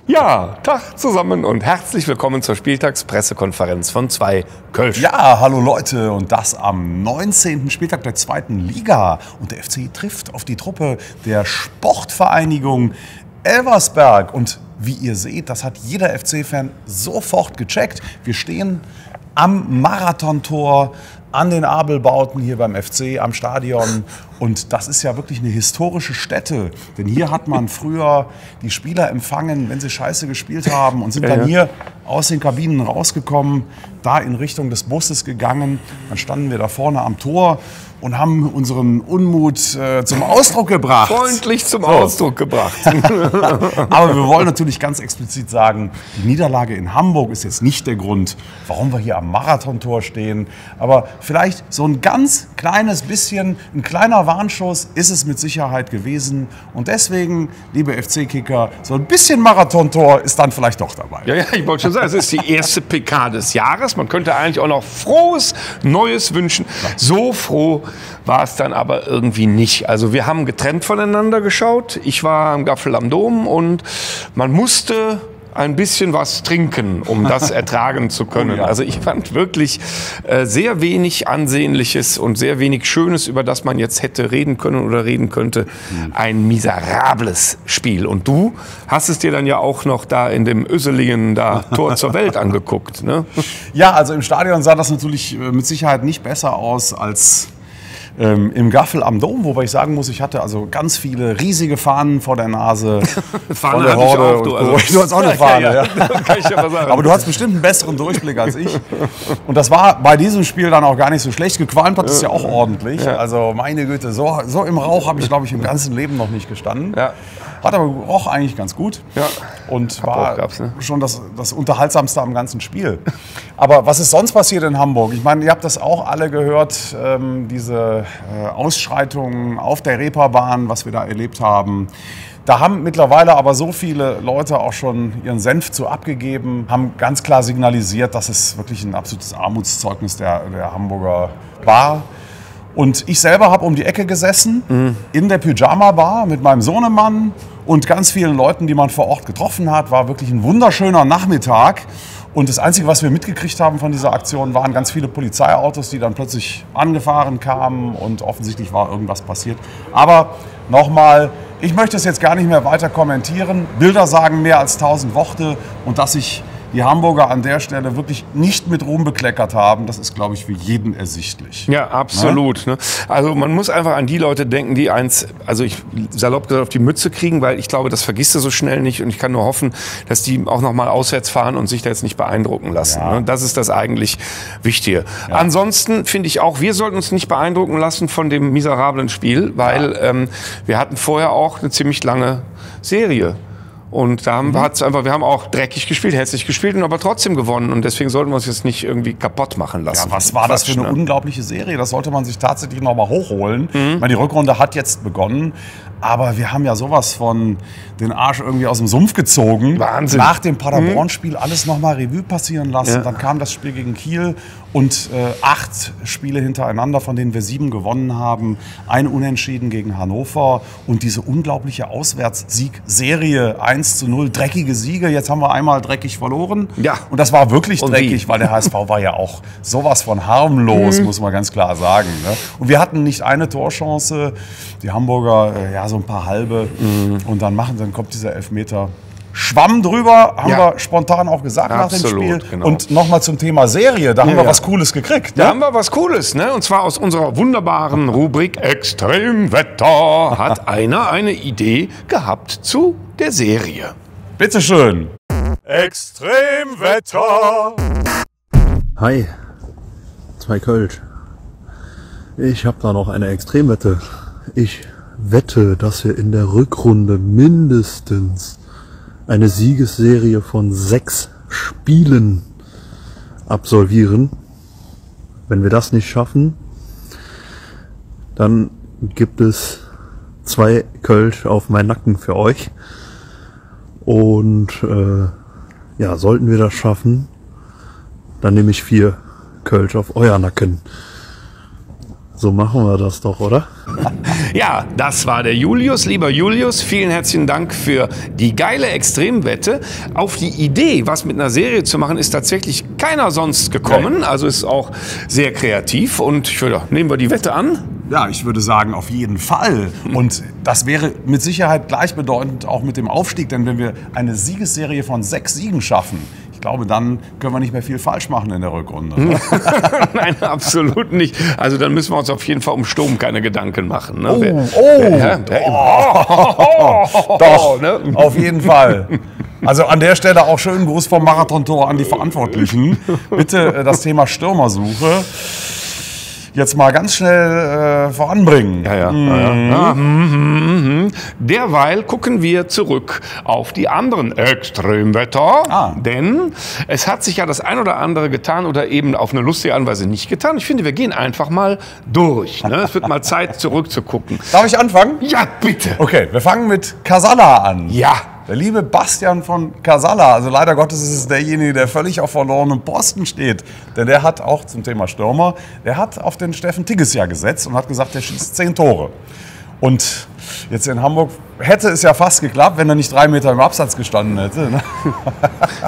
Ja, Tag zusammen und herzlich willkommen zur Spieltagspressekonferenz von 2 Kölsch. Ja, hallo Leute, und das am 19. Spieltag der 2. Liga. Und der FC trifft auf die Truppe der Sportvereinigung Elversberg. Und wie ihr seht, das hat jeder FC-Fan sofort gecheckt. Wir stehen am Marathontor, an den Abelbauten hier beim FC, am Stadion. Und das ist ja wirklich eine historische Stätte. Denn hier hat man früher die Spieler empfangen, wenn sie scheiße gespielt haben, und sind dann hier aus den Kabinen rausgekommen, da in Richtung des Busses gegangen. Dann standen wir da vorne am Tor und haben unseren Unmut zum Ausdruck gebracht. Freundlich zum Ausdruck gebracht. Aber wir wollen natürlich ganz explizit sagen, die Niederlage in Hamburg ist jetzt nicht der Grund, warum wir hier am Marathontor stehen. Aber vielleicht so ein ganz kleines bisschen, ein kleiner Warnschuss ist es mit Sicherheit gewesen. Und deswegen, liebe FC-Kicker, so ein bisschen Marathontor ist dann vielleicht doch dabei. Ja, ich wollte schon sagen, es ist die erste PK des Jahres. Man könnte eigentlich auch noch frohes Neues wünschen. So froh war es dann aber irgendwie nicht. Also wir haben getrennt voneinander geschaut. Ich war am Gaffel am Dom und man musste ein bisschen was trinken, um das ertragen zu können. Oh ja. Also ich fand wirklich sehr wenig Ansehnliches und sehr wenig Schönes, über das man jetzt hätte reden können oder reden könnte. Ein miserables Spiel. Und du hast es dir dann ja auch noch da in dem Öselingen da Tor zur Welt angeguckt, ne? Ja, also im Stadion sah das natürlich mit Sicherheit nicht besser aus als im Gaffel am Dom, wobei ich sagen muss, ich hatte also ganz viele riesige Fahnen vor der Nase. Fahne hatte ich auch, du hast auch eine Fahne, ja. Kann ich aber sagen. Aber du hast bestimmt einen besseren Durchblick als ich. Und das war bei diesem Spiel dann auch gar nicht so schlecht. Gequalmt hat es ja auch ordentlich. Ja. Also meine Güte, so im Rauch habe ich, glaube ich, im ganzen Leben noch nicht gestanden. Ja. Hat aber auch eigentlich ganz gut. Ja. Und war schon das Unterhaltsamste am ganzen Spiel. Aber was ist sonst passiert in Hamburg? Ich meine, ihr habt das auch alle gehört, diese Ausschreitungen auf der Reeperbahn, was wir da erlebt haben. Da haben mittlerweile aber so viele Leute auch schon ihren Senf zu abgegeben, haben ganz klar signalisiert, dass es wirklich ein absolutes Armutszeugnis der Hamburger war. Und ich selber habe um die Ecke gesessen, in der Pyjama-Bar mit meinem Sohnemann und ganz vielen Leuten, die man vor Ort getroffen hat. War wirklich ein wunderschöner Nachmittag. Und das Einzige, was wir mitgekriegt haben von dieser Aktion, waren ganz viele Polizeiautos, die dann plötzlich angefahren kamen, und offensichtlich war irgendwas passiert. Aber nochmal, ich möchte es jetzt gar nicht mehr weiter kommentieren. Bilder sagen mehr als 1000 Worte, und dass sich die Hamburger an der Stelle wirklich nicht mit Ruhm bekleckert haben, das ist, glaube ich, für jeden ersichtlich. Ja, absolut. Ne? Also man muss einfach an die Leute denken, die eins, also ich salopp gesagt, auf die Mütze kriegen, weil ich glaube, das vergisst du so schnell nicht, und ich kann nur hoffen, dass die auch noch mal auswärts fahren und sich da jetzt nicht beeindrucken lassen. Ja. Ne? Das ist das eigentlich Wichtige. Ja. Ansonsten finde ich auch, wir sollten uns nicht beeindrucken lassen von dem miserablen Spiel, weil wir hatten vorher auch eine ziemlich lange Serie. Und da haben wir haben auch dreckig gespielt, hässlich gespielt und aber trotzdem gewonnen. Und deswegen sollten wir uns jetzt nicht irgendwie kaputt machen lassen. Ja, was war das für eine unglaubliche Serie? Das sollte man sich tatsächlich noch mal hochholen. Ich meine, die Rückrunde hat jetzt begonnen. Aber wir haben ja sowas von den Arsch irgendwie aus dem Sumpf gezogen. Wahnsinn. Nach dem Paderborn-Spiel alles nochmal Revue passieren lassen. Ja. Dann kam das Spiel gegen Kiel und 8 Spiele hintereinander, von denen wir 7 gewonnen haben. Ein Unentschieden gegen Hannover und diese unglaubliche Auswärtssieg-Serie 1:0. Dreckige Siege. Jetzt haben wir einmal dreckig verloren. Ja. Und das war wirklich dreckig, weil der HSV war ja auch sowas von harmlos, muss man ganz klar sagen. Ne? Und wir hatten nicht eine Torchance. Die Hamburger, so ein paar halbe. Und dann kommt dieser Elfmeter. Schwamm drüber, haben wir spontan auch gesagt nach dem Spiel. Genau. Und nochmal zum Thema Serie, da haben wir was Cooles gekriegt. Ne? Da haben wir was Cooles, ne? Und zwar aus unserer wunderbaren Rubrik Extremwetter hat einer eine Idee gehabt zu der Serie. Bitteschön. Extremwetter. Hi, 2 Kölsch. Ich habe da noch eine Extremwette. Ich wette, dass wir in der Rückrunde mindestens eine Siegesserie von 6 Spielen absolvieren. Wenn wir das nicht schaffen, dann gibt es 2 Kölsch auf meinen Nacken für euch. Und sollten wir das schaffen, dann nehme ich 4 Kölsch auf euer Nacken. So machen wir das doch, oder? Ja, das war der Julius. Lieber Julius, vielen herzlichen Dank für die geile Extremwette. Auf die Idee, was mit einer Serie zu machen, ist tatsächlich keiner sonst gekommen. Also ist auch sehr kreativ. Und ich würde, nehmen wir die Wette an? Ja, ich würde sagen, auf jeden Fall. Und das wäre mit Sicherheit gleichbedeutend auch mit dem Aufstieg. Denn wenn wir eine Siegesserie von 6 Siegen schaffen, ich glaube, dann können wir nicht mehr viel falsch machen in der Rückrunde. Nein, absolut nicht. Also dann müssen wir uns auf jeden Fall um Sturm keine Gedanken machen. Ne? Doch, ne? Auf jeden Fall. Also an der Stelle auch schönen Gruß vom Marathontor an die Verantwortlichen. Bitte das Thema Stürmersuche jetzt mal ganz schnell voranbringen. Derweil gucken wir zurück auf die anderen Extremwetter, denn es hat sich ja das ein oder andere getan oder eben auf eine lustige Art und Weise nicht getan. Ich finde, wir gehen einfach mal durch. Ne? Es wird mal Zeit, zurückzugucken. Darf ich anfangen? Ja, bitte. Okay, wir fangen mit Casalla an. Ja. Der liebe Bastian von Casalla, also leider Gottes ist es derjenige, der völlig auf verlorenem Posten steht. Denn der hat auch zum Thema Stürmer, der hat auf den Steffen Tigges ja gesetzt und hat gesagt, der schießt 10 Tore. Und jetzt in Hamburg hätte es ja fast geklappt, wenn er nicht 3 Meter im Absatz gestanden hätte. Ne?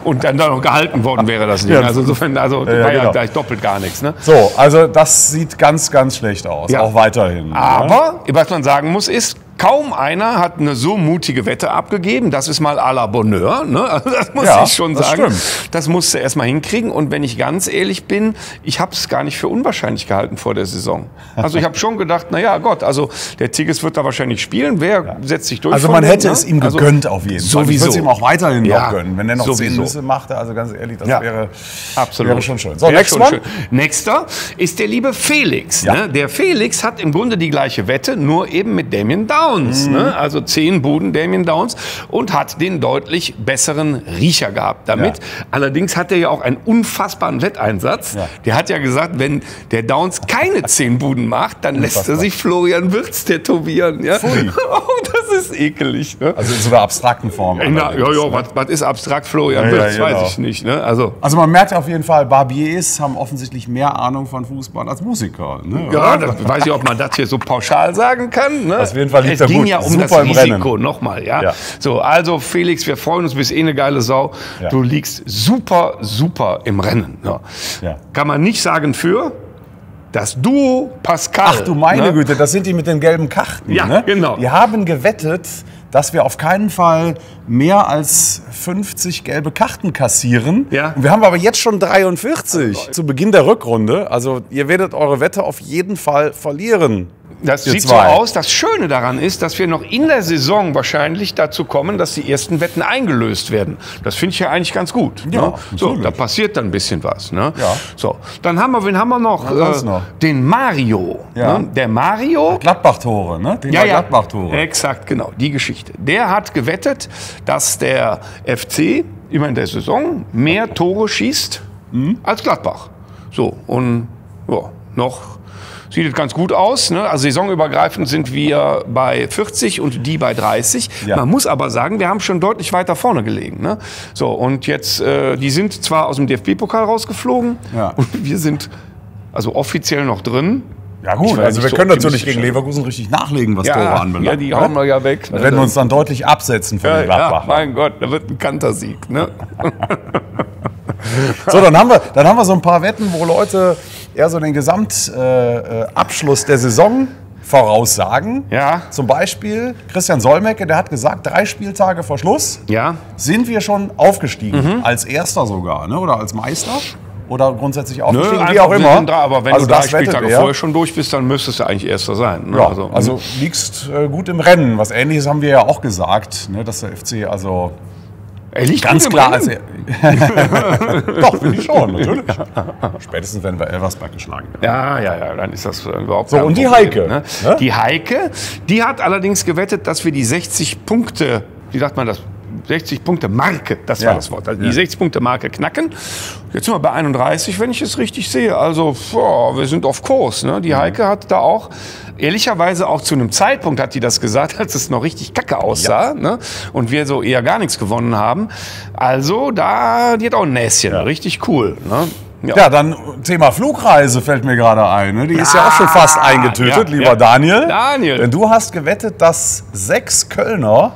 Und dann da noch gehalten worden wäre das nicht. Ja, also insofern, war genau. ja gleich doppelt gar nichts. Ne? So, also das sieht ganz, ganz schlecht aus, auch weiterhin. Aber, was man sagen muss, ist, kaum einer hat eine so mutige Wette abgegeben. Das ist mal à la Bonheur. Ne? Also das muss ich schon sagen. Stimmt. Das musst du erst mal hinkriegen. Und wenn ich ganz ehrlich bin, ich habe es gar nicht für unwahrscheinlich gehalten vor der Saison. Also ich habe schon gedacht, na ja, Gott, also der Tigges wird da wahrscheinlich spielen. Wer setzt sich durch? Also man hätte es ihm gegönnt auf jeden Fall. Ich würde es ihm auch weiterhin noch gönnen. Wenn er noch 10 Nüsse macht, also ganz ehrlich, das wäre schon schön. So, Nächster ist der liebe Felix. Ja. Ne? Der Felix hat im Grunde die gleiche Wette, nur eben mit Damien Downs. Ne? Also 10 Buden Damien Downs und hat den deutlich besseren Riecher gehabt damit. Allerdings hat er ja auch einen unfassbaren Wetteinsatz. Der hat ja gesagt, wenn der Downs keine 10 Buden macht, dann lässt er sich Florian Wirtz tätowieren. Ja? Das ist ekelig. Ne? Also in so einer abstrakten Form. Was ist abstrakt Florian Wirtz? Weiß ich nicht. Ne? Also man merkt auf jeden Fall, Barbiers haben offensichtlich mehr Ahnung von Fußball als Musiker. Ne? Ja, das weiß ich, ob man das hier so pauschal sagen kann. Ne? Auf jeden Fall liegt es ging ja um das Risiko nochmal. Ja? So, also Felix, wir freuen uns, bist eine geile Sau. Ja. Du liegst super, super im Rennen. Ja. Ja. Kann man nicht sagen für das Duo Pascal. Ach du meine Güte, das sind die mit den gelben Karten. Ja, ne? Genau. Die haben gewettet, dass wir auf keinen Fall mehr als 50 gelbe Karten kassieren. Ja. Und wir haben aber jetzt schon 43 zu Beginn der Rückrunde. Also ihr werdet eure Wette auf jeden Fall verlieren. Das sieht so aus. Das Schöne daran ist, dass wir noch in der Saison wahrscheinlich dazu kommen, dass die ersten Wetten eingelöst werden. Das finde ich ja eigentlich ganz gut. Ja, ne? So, da passiert dann ein bisschen was. Ne? Ja. So, dann haben wir, wen haben wir noch? Den Mario. Ja. Ne? Der Mario. Gladbach-Tore, ne? Gladbach-Tore. Exakt, genau, die Geschichte. Der hat gewettet, dass der FC immer in der Saison mehr Tore schießt als Gladbach. So, und noch sieht es ganz gut aus. Ne? Also saisonübergreifend sind wir bei 40 und die bei 30. Ja. Man muss aber sagen, wir haben schon deutlich weiter vorne gelegen. Ne? So, und jetzt, die sind zwar aus dem DFB-Pokal rausgeflogen und wir sind also offiziell noch drin. Ja gut, also wir können natürlich gegen Leverkusen richtig nachlegen, was Tore anbelangt. Ja, die hauen wir ja weg. Da werden wir uns dann deutlich absetzen von den Gladbachern. Ja, mein Gott, da wird ein Kantersieg. Ne? So, dann haben wir so ein paar Wetten, wo Leute eher so den Gesamtabschluss der Saison voraussagen. Ja. Zum Beispiel Christian Solmecke, der hat gesagt, 3 Spieltage vor Schluss sind wir schon aufgestiegen. Als Erster sogar, ne? Oder als Meister. Oder grundsätzlich aufgestiegen, wie auch immer. Aber wenn du 3 Spieltage vorher schon durch bist, dann müsstest du eigentlich Erster sein. Ne? Ja, also liegst gut im Rennen. Was Ähnliches haben wir ja auch gesagt, ne? Dass der FC also... Er liegt ganz klar. Also, doch, finde ich schon, natürlich. Spätestens, wenn wir Elversberg geschlagen haben. Ja, dann ist das überhaupt so. Und die Heike. Ne? Die Heike, die hat allerdings gewettet, dass wir die 60 Punkte, wie sagt man das? 60-Punkte-Marke, das war das Wort. Also die 60-Punkte-Marke knacken. Jetzt sind wir bei 31, wenn ich es richtig sehe. Also, wir sind auf Kurs. Ne? Die Heike hat da auch, ehrlicherweise auch zu einem Zeitpunkt hat die das gesagt, als es noch richtig kacke aussah. Ne? Und wir so eher gar nichts gewonnen haben. Also, die hat auch ein Näschen. Richtig cool. Ne? Ja, dann Thema Flugreise fällt mir gerade ein. Ne? Die ist ja auch schon fast eingetütet, lieber Daniel. Denn du hast gewettet, dass 6 Kölner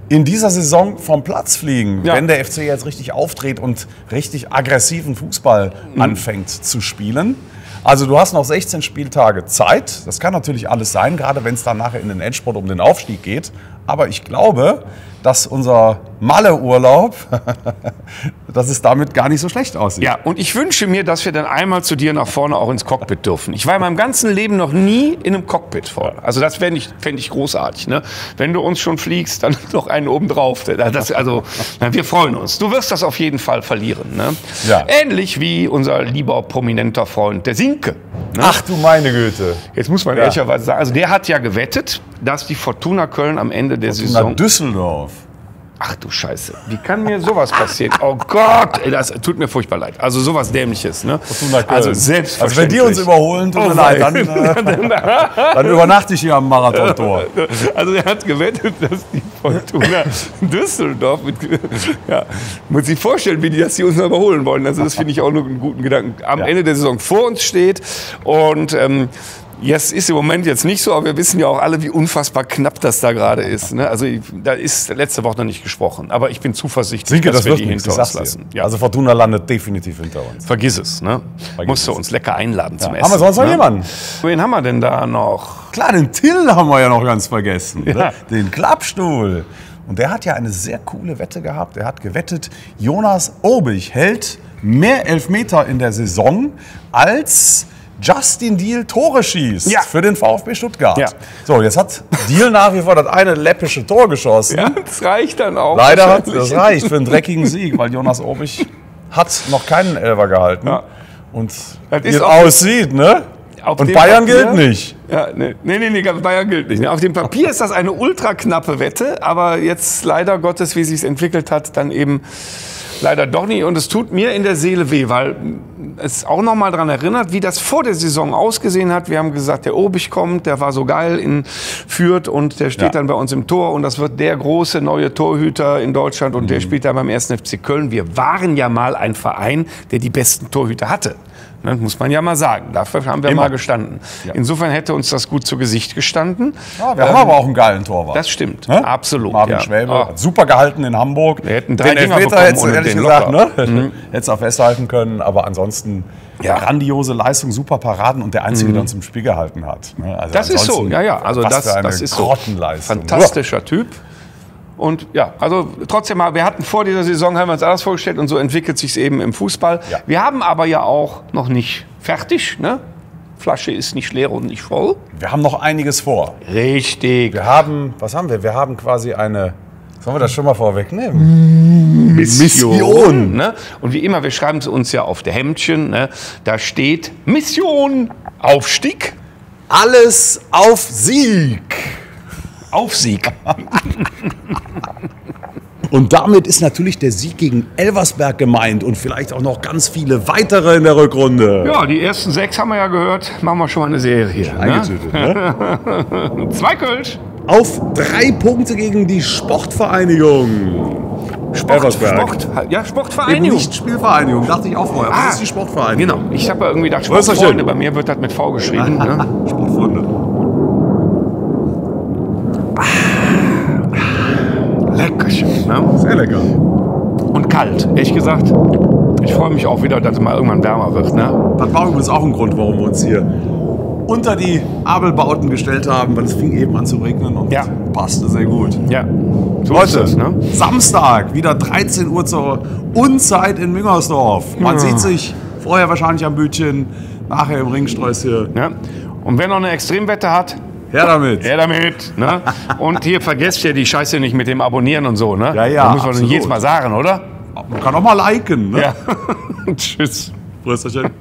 in dieser Saison vom Platz fliegen, wenn der FC jetzt richtig auftritt und richtig aggressiven Fußball anfängt zu spielen. Also du hast noch 16 Spieltage Zeit. Das kann natürlich alles sein, gerade wenn es dann nachher in den Endspurt um den Aufstieg geht. Aber ich glaube, dass unser Malle-Urlaub, dass es damit gar nicht so schlecht aussieht. Ja, und ich wünsche mir, dass wir dann einmal zu dir nach vorne auch ins Cockpit dürfen. Ich war in meinem ganzen Leben noch nie in einem Cockpit vor. Also das fände ich großartig. Ne? Wenn du uns schon fliegst, dann noch einen obendrauf. Wir freuen uns. Du wirst das auf jeden Fall verlieren. Ne? Ja. Ähnlich wie unser lieber prominenter Freund, der Sinke. Ne? Ach du meine Güte. Jetzt muss man ehrlicherweise sagen, also der hat ja gewettet, dass die Fortuna Köln am Ende der Saison... Düsseldorf. Ach du Scheiße, wie kann mir sowas passieren? Oh Gott, ey, das tut mir furchtbar leid. Also sowas Dämliches, ne? Also selbstverständlich. Also wenn die uns überholen, tut mir leid, dann übernachte ich hier am Marathon-Tor. Also er hat gewettet, dass die Fortuna Düsseldorf muss sich vorstellen, wie die das hier uns überholen wollen. Also das finde ich auch nur einen guten Gedanken. Am Ende der Saison vor uns steht und jetzt ist im Moment jetzt nicht so, aber wir wissen ja auch alle, wie unfassbar knapp das da gerade ist. Ne? Also da ist letzte Woche noch nicht gesprochen, aber ich bin zuversichtlich, dass wir die hinter uns lassen. Ja. Also Fortuna landet definitiv hinter uns. Vergiss es. Ne? Musst du uns lecker einladen zum Essen. Haben wir sonst noch jemanden? Wen haben wir denn da noch? Klar, den Till haben wir ja noch ganz vergessen. Ne? Den Klappstuhl. Und der hat ja eine sehr coole Wette gehabt. Er hat gewettet, Jonas Obich hält mehr Elfmeter in der Saison als Justin Diehl Tore schießt für den VfB Stuttgart. Ja. So, jetzt hat Diehl nach wie vor das eine läppische Tor geschossen. Ja, das reicht dann auch. Leider hat das reicht für einen dreckigen Sieg, weil Jonas Obich hat noch keinen Elfer gehalten. Ja. Und wie es aussieht, ne? Und Bayern gilt nicht. Ja, nee, Bayern gilt nicht. Auf dem Papier ist das eine ultra knappe Wette, aber jetzt leider Gottes, wie sie es entwickelt hat, dann eben leider doch nicht. Und es tut mir in der Seele weh, weil es auch noch mal daran erinnert, wie das vor der Saison ausgesehen hat. Wir haben gesagt, der Obich kommt, der war so geil in Fürth und der steht dann bei uns im Tor und das wird der große neue Torhüter in Deutschland und der spielt dann beim 1. FC Köln. Wir waren ja mal ein Verein, der die besten Torhüter hatte. Das muss man ja mal sagen. Dafür haben wir mal gestanden. Ja. Insofern hätte uns das gut zu Gesicht gestanden. Ja, wir haben aber auch einen geilen Torwart. Das stimmt, absolut. Marvin Schwäbe hat super gehalten in Hamburg. Wir hätten 3 Dinger bekommen hättest du ehrlich gesagt, ne? Hättest auch festhalten können, aber ansonsten grandiose Leistung, super Paraden und der Einzige, der uns im Spiel gehalten hat. Ne? Also das ist so, also das ist so. Fantastischer Typ. Und also trotzdem mal, wir hatten vor dieser Saison, haben wir uns alles vorgestellt und so entwickelt sich es eben im Fußball. Ja. Wir haben aber ja auch noch nicht fertig, ne? Flasche ist nicht leer und nicht voll. Wir haben noch einiges vor. Richtig. Wir haben, was haben wir? Wir haben quasi eine, sollen wir das schon mal vorwegnehmen? Mission. Ne? Und wie immer, wir schreiben es uns ja auf der Hemdchen, ne? Da steht Mission Aufstieg. Alles auf Sieg. Auf Sieg. Und damit ist natürlich der Sieg gegen Elversberg gemeint und vielleicht auch noch ganz viele weitere in der Rückrunde. Ja, die ersten 6 haben wir ja gehört. Machen wir schon mal eine Serie. Eingetütet, ne? 2 Kölsch. Auf 3 Punkte gegen die Sportvereinigung. Sportvereinigung. Nicht Spielvereinigung, dachte ich auch vorher. Das ist die Sportvereinigung. Genau, ich habe ja irgendwie gedacht, Sportfreunde. Bei mir wird das mit V geschrieben. Ne? Sportfreunde. Leckerchen, ne? Sehr lecker. Und kalt, ehrlich gesagt. Ich freue mich auch wieder, dass es mal irgendwann wärmer wird. Ne? Das war übrigens auch ein Grund, warum wir uns hier unter die Abelbauten gestellt haben, weil es fing eben an zu regnen und passte sehr gut. Ja. So Leute, Samstag, wieder 13 Uhr zur Unzeit in Müngersdorf. Man sieht sich vorher wahrscheinlich am Bütchen, nachher im Ringsträußchen. Ja. Und wer noch eine Extremwette hat, her damit. Her damit. Ne? Und hier vergesst ihr die Scheiße nicht mit dem Abonnieren und so. Ne? Ja, das muss man jedes Mal sagen, oder? Man kann auch mal liken. Ne? Ja. Tschüss. Prösterchen.